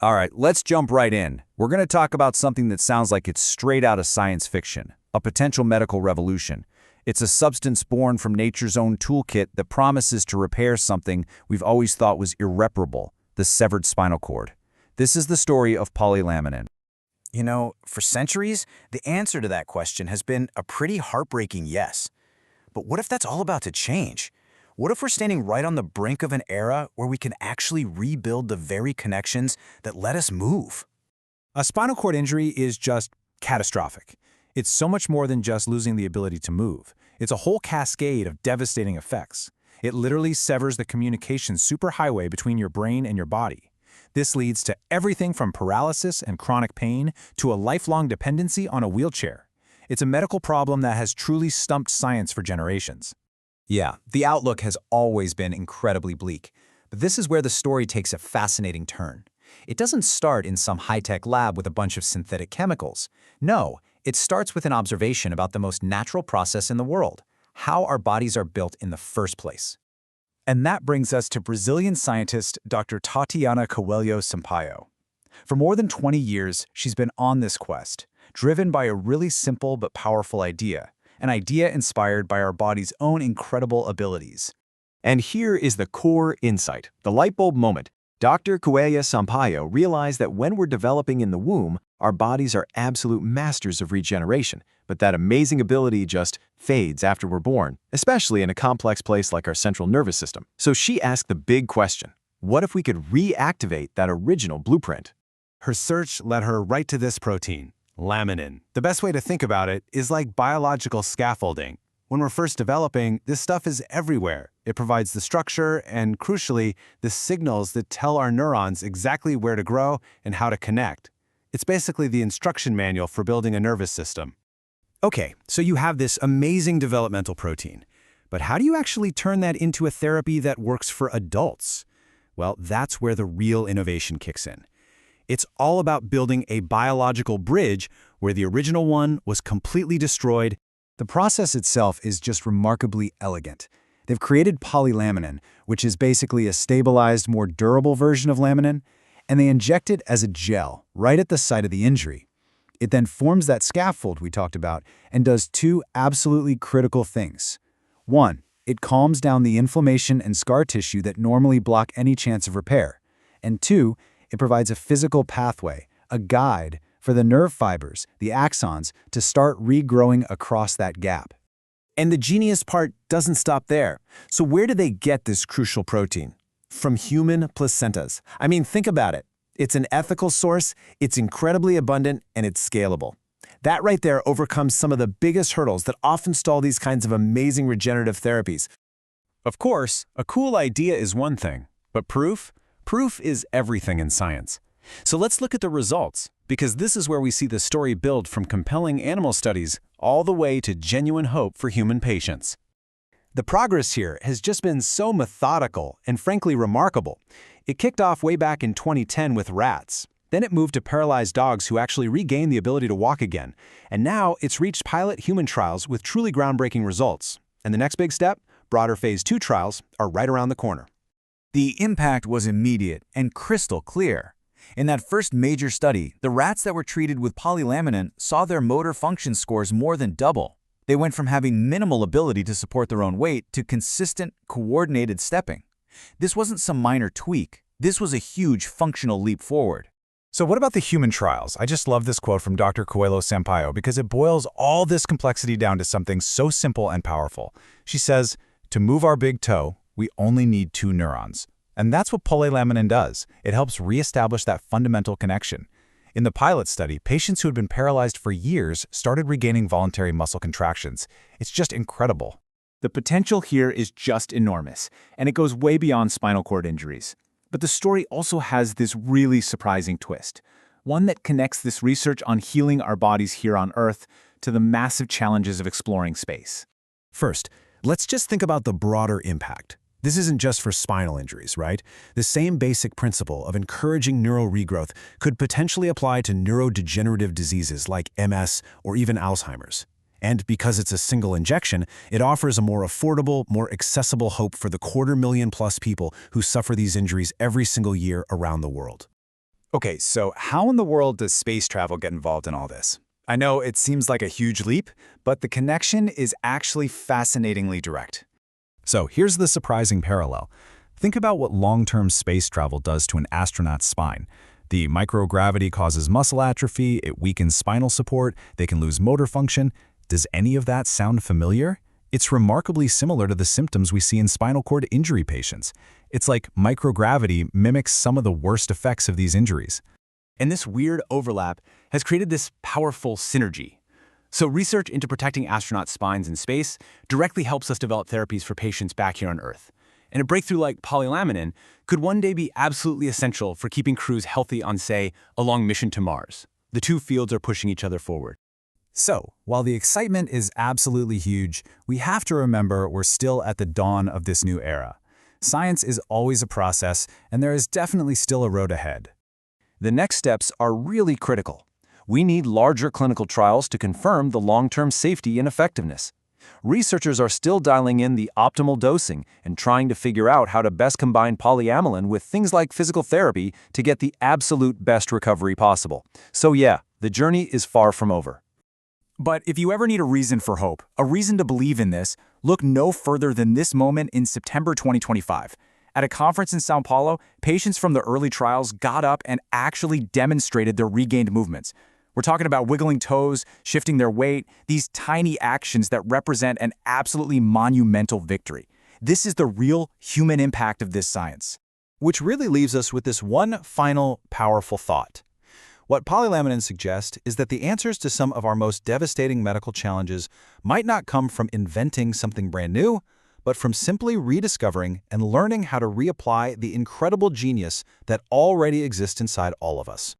All right, let's jump right in. We're going to talk about something that sounds like it's straight out of science fiction, a potential medical revolution. It's a substance born from nature's own toolkit that promises to repair something we've always thought was irreparable, the severed spinal cord. This is the story of polylaminin. You know, for centuries, the answer to that question has been a pretty heartbreaking yes. But what if that's all about to change? What if we're standing right on the brink of an era where we can actually rebuild the very connections that let us move? A spinal cord injury is just catastrophic. It's so much more than just losing the ability to move. It's a whole cascade of devastating effects. It literally severs the communication superhighway between your brain and your body. This leads to everything from paralysis and chronic pain to a lifelong dependency on a wheelchair. It's a medical problem that has truly stumped science for generations. Yeah, the outlook has always been incredibly bleak. But this is where the story takes a fascinating turn. It doesn't start in some high-tech lab with a bunch of synthetic chemicals. No, it starts with an observation about the most natural process in the world, how our bodies are built in the first place. And that brings us to Brazilian scientist Dr. Tatiana Coelho-Sampaio. For more than 20 years, she's been on this quest, driven by a really simple but powerful idea, an idea inspired by our body's own incredible abilities. And here is the core insight, the light bulb moment. Dr. Coelho-Sampaio realized that when we're developing in the womb, our bodies are absolute masters of regeneration, but that amazing ability just fades after we're born, especially in a complex place like our central nervous system. So she asked the big question, what if we could reactivate that original blueprint? Her search led her right to this protein, laminin. The best way to think about it is like biological scaffolding. When we're first developing, this stuff is everywhere. It provides the structure and, crucially, the signals that tell our neurons exactly where to grow and how to connect. It's basically the instruction manual for building a nervous system. Okay, so you have this amazing developmental protein. But how do you actually turn that into a therapy that works for adults? Well, that's where the real innovation kicks in. It's all about building a biological bridge where the original one was completely destroyed. The process itself is just remarkably elegant. They've created polylaminin, which is basically a stabilized, more durable version of laminin, and they inject it as a gel right at the site of the injury. It then forms that scaffold we talked about and does two absolutely critical things. One, it calms down the inflammation and scar tissue that normally block any chance of repair. And two, it provides a physical pathway, a guide, for the nerve fibers, the axons, to start regrowing across that gap. And the genius part doesn't stop there. So where do they get this crucial protein? From human placentas. I mean, think about it. It's an ethical source, it's incredibly abundant, and it's scalable. That right there overcomes some of the biggest hurdles that often stall these kinds of amazing regenerative therapies. Of course, a cool idea is one thing, but proof? Proof is everything in science. So let's look at the results, because this is where we see the story build from compelling animal studies all the way to genuine hope for human patients. The progress here has just been so methodical and frankly remarkable. It kicked off way back in 2010 with rats. Then it moved to paralyzed dogs who actually regained the ability to walk again. And now it's reached pilot human trials with truly groundbreaking results. And the next big step, broader phase 2 trials, are right around the corner. The impact was immediate and crystal clear. In that first major study, the rats that were treated with polylaminin saw their motor function scores more than double. They went from having minimal ability to support their own weight to consistent, coordinated stepping. This wasn't some minor tweak. This was a huge functional leap forward. So what about the human trials? I just love this quote from Dr. Coelho-Sampaio because it boils all this complexity down to something so simple and powerful. She says, to move our big toe, we only need 2 neurons. And that's what polylaminin does. It helps reestablish that fundamental connection. In the pilot study, patients who had been paralyzed for years started regaining voluntary muscle contractions. It's just incredible. The potential here is just enormous, and it goes way beyond spinal cord injuries. But the story also has this really surprising twist, one that connects this research on healing our bodies here on Earth to the massive challenges of exploring space. First, let's just think about the broader impact. This isn't just for spinal injuries, right? The same basic principle of encouraging neural regrowth could potentially apply to neurodegenerative diseases like MS or even Alzheimer's. And because it's a single injection, it offers a more affordable, more accessible hope for the 250,000+ people who suffer these injuries every single year around the world. Okay, so how in the world does space travel get involved in all this? I know it seems like a huge leap, but the connection is actually fascinatingly direct. So here's the surprising parallel. Think about what long-term space travel does to an astronaut's spine. The microgravity causes muscle atrophy, it weakens spinal support, they can lose motor function. Does any of that sound familiar? It's remarkably similar to the symptoms we see in spinal cord injury patients. It's like microgravity mimics some of the worst effects of these injuries. And this weird overlap has created this powerful synergy. So research into protecting astronaut spines in space directly helps us develop therapies for patients back here on Earth. And a breakthrough like polylaminin could one day be absolutely essential for keeping crews healthy on, say, a long mission to Mars. The two fields are pushing each other forward. So, while the excitement is absolutely huge, we have to remember we're still at the dawn of this new era. Science is always a process, and there is definitely still a road ahead. The next steps are really critical. We need larger clinical trials to confirm the long-term safety and effectiveness. Researchers are still dialing in the optimal dosing and trying to figure out how to best combine polyamylin with things like physical therapy to get the absolute best recovery possible. So yeah, the journey is far from over. But if you ever need a reason for hope, a reason to believe in this, look no further than this moment in September 2025. At a conference in Sao Paulo, patients from the early trials got up and actually demonstrated their regained movements. We're talking about wiggling toes, shifting their weight, these tiny actions that represent an absolutely monumental victory. This is the real human impact of this science. Which really leaves us with this one final powerful thought. What polylaminin suggests is that the answers to some of our most devastating medical challenges might not come from inventing something brand new, but from simply rediscovering and learning how to reapply the incredible genius that already exists inside all of us.